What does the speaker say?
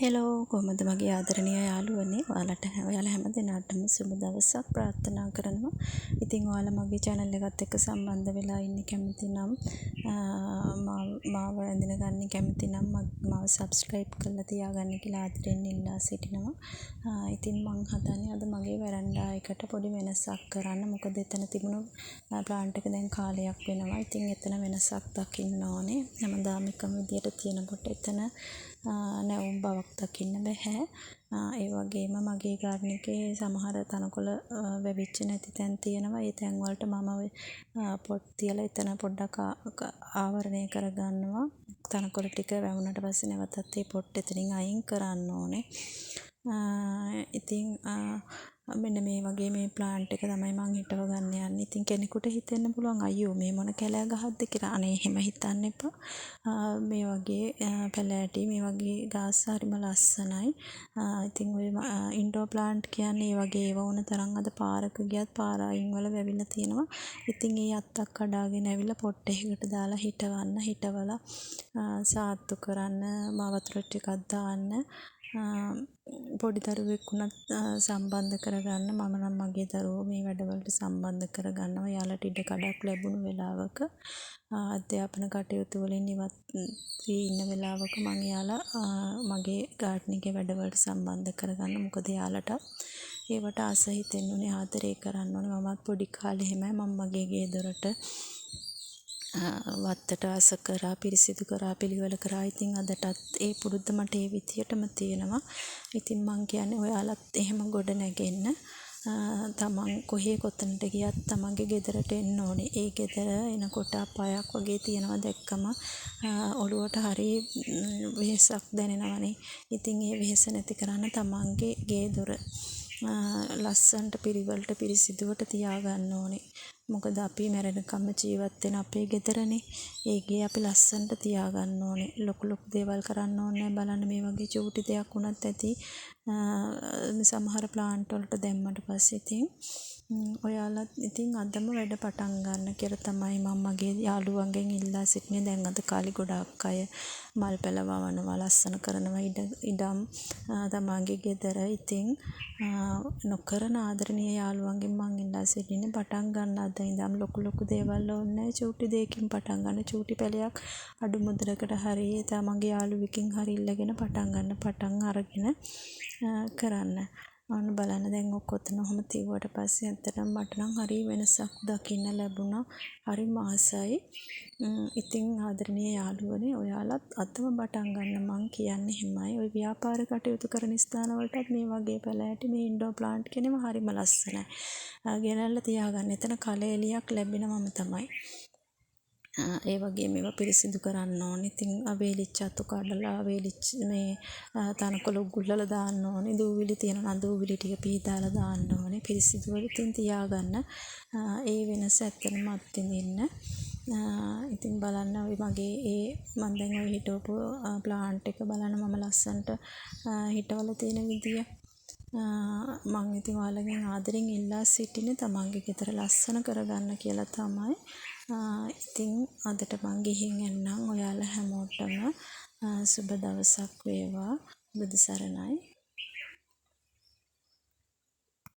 Hello කොහොමද මගේ ආදරණීය යාළුවනේ ඔයාලා හැම දිනකටම සුබ දවසක් ප්‍රාර්ථනා කරනවා. ඉතින් ඔයාලා මගේ channel එකත් එක්ක සම්බන්ධ වෙලා ඉන්න කැමති නම් මාව ඇඳින ගන්න කැමති නම් මාව subscribe කරලා තියාගන්න කියලා ආදරෙන් ඉල්ලා සිටිනවා. ඉතින් මං හදන්නේ අද මගේ වරන්ඩා එකට පොඩි වෙනසක් කරන්න. මොකද එතන තිබුණු plant එක දැන් කාලයක් වෙනවා. ඉතින් එතන වෙනසක් දකින්න ඕනේ. හැමදාම එකම විදියට තියෙනකොට එතන නැවුම් බවක් දකින්න බෑ. ඒ වගේම මගේ ගාර්ඩන් එකේ සමහර තනකොළ වැවිච්ච නැති තැන් තියෙනවා. ඒ තැන් වලට මම පොත් තියලා එතන පොඩ්ඩක් ආවරණය කරගන්නවා. තනකොළ ටික වැවුනට පස්සේ නැවතත් ඒ පොත් එතනින් අයින් කරන්න ඕනේ. ඉතින් මෙන්න මේ වගේ මේ ප්ලාන්ට් එක තමයි මං හිටව ගන්න යන්නේ. ඉතින් කෙනෙකුට හිතෙන්න පුළුවන් අයියෝ මේ මොන කැලෑ ගහක්ද කියලා. අනේ එහෙම හිතන්න එපා. මේ වගේ පැලෑටි මේ වගේ ගාස් හරිම ලස්සනයි. ඉතින් ඔය ඉන්ඩෝර් ප්ලාන්ට් කියන්නේ ඒ වගේ ඒවා වුණ තරම් අද පාරක ගියත් පාර අයින් වල වැවිලා තියෙනවා. ඉතින් ඒ අත්තක් කඩාගෙන ඇවිල්ලා පොට් එකකට දාලා හිටවලා සාත්තු කරන්න වතුර ටිකක් දාන්න පොඩි දරුවෙක් වුණත් සම්බන්ධ කරගන්න මම නම් මගේ දරුවෝ මේ වැඩවලට සම්බන්ධ කරගන්නවා. යාළුවට ඉඩ කඩක් ලැබුණු වෙලාවක අධ්‍යාපන කටයුතු වලින් ඉවත් වී ඉන්න වෙලාවක මම යාළුවා මගේ ගාර්ඩන් එකේ වැඩවලට සම්බන්ධ කරගන්න. මොකද යාළුවට ඒවට ආස හිතෙන්න ඕනේ, ආදරේ කරන්න ඕනේ. මමත් පොඩි කාලේ එහෙමයි මම මගේ ගේ දොරට වත්තට ආස කරා, පිරිසිදු කරා, පිළිවෙල කරා. ඉතින් අදටත් ඒ පුරුද්ද මට ඒ විදියටම තියෙනවා. ඉතින් මං කියන්නේ ඔයාලත් එහෙම ගොඩ නැගෙන්න. තමන් කොහේ කොතනට ගියත් තමන්ගේ ගෙදරට එන්න ඕනේ. ඒ ගෙදර එනකොට අපායක් වගේ තියනවා දැක්කම ඔළුවට හරි වෙහසක් දැනෙනවනේ. ඉතින් ඒ වෙහස නැති කරන්න තමන්ගේ ගේ දොර ලස්සනට පිළිවෙලට පිරිසිදුවට තියාගන්න ඕනේ. මොකද අපි මැරෙනකම්ම ජීවත් වෙන අපේ ගෙදරනේ. ඒ ගේ අපි ලස්සනට තියාගන්න ඕනේ. ලොකු දේවල් කරන්න ඕනේ. බලන්න මේ වගේ චූටි දෙයක් වුණත් ඇති සමහර ප්ලාන්ට් වලට දැම්මට පස්සේ ඉතින් ඔයාලත් ඉතින් අදම වැඩ පටන් ගන්න කියලා තමයි මම මගේ යාළුවන්ගෙන් ඉල්ලා සිටිනේ. දැන් අද කාලේ ගොඩාක් අය මල් පැල වවනවා, ලස්සන කරනවා ඉඩම් තමන්ගේ ගෙදර. ඉතින් නොකරන ආදරණීය යාළුවන්ගෙන් මං ඉල්ලා සිටින්නේ පටන් ගන්න අද ඉඳන්. ලොකු දේවල් ඕනේ නැහැ. චූටි දෙයකින් පටන් ගන්න. චූටි පැලයක් අඩු මුදලකට හරි තමන්ගේ යාළුවෙකින් හරි ඉල්ලගෙන පටන් අරගෙන කරන්න. අන්න බලන්න දැන් ඔක්කොතන ඔහොම තියුවට පස්සේ ඇත්තටම මට නම් හරි වෙනසක් දකින්න ලැබුණා. හරිම ආසයි. ඉතින් ආදරණීය යාළුවනේ ඔයාලත් අතම පටන් ගන්න මං කියන්නේ එහෙමයි. ওই ව්‍යාපාර කටයුතු කරන ස්ථාන වලටත් මේ වගේ පැලෑටි මේ ඉන්ඩෝර් ප්ලාන්ට් කෙනෙම හරිම ලස්සනයි. ගෙනල්ලා තියාගන්න. එතන කලඑලියක් ලැබෙනවම තමයි. ඒ වගේ මේවා පිරිසිදු කරන්න ඕනේ. ඉතින් වේලිච්ච අතු කඩලා වේලිච්ච මේ තනකොළ උගුල්ලලා දාන්න ඕනේ. දූවිලි තියෙනවා නම් දූවිලි ටික පීදාලා දාන්න ඕනේ. පිරිසිදුව ඉතින් තියාගන්න. ඒ වෙනස ඇත්තටම අත්විඳින්න. ඉතින් බලන්න ඔය මගේ මම දැන් ඔය හිටවපු ප්ලාන්ට් එක බලන්න මම ලස්සනට හිටවල තියෙන විදිය. මම ඉතින් ඔයාලගෙන් ආදරෙන් ඉල්ලා සිටින්නේ තමන්ගේ ගෙදර ලස්සන කරගන්න කියලා තමයි. ඉතින් අදට මං ගිහින් එන්නම්. ඔයාලා හැමෝටම සුබ දවසක් වේවා. බුදු සරණයි.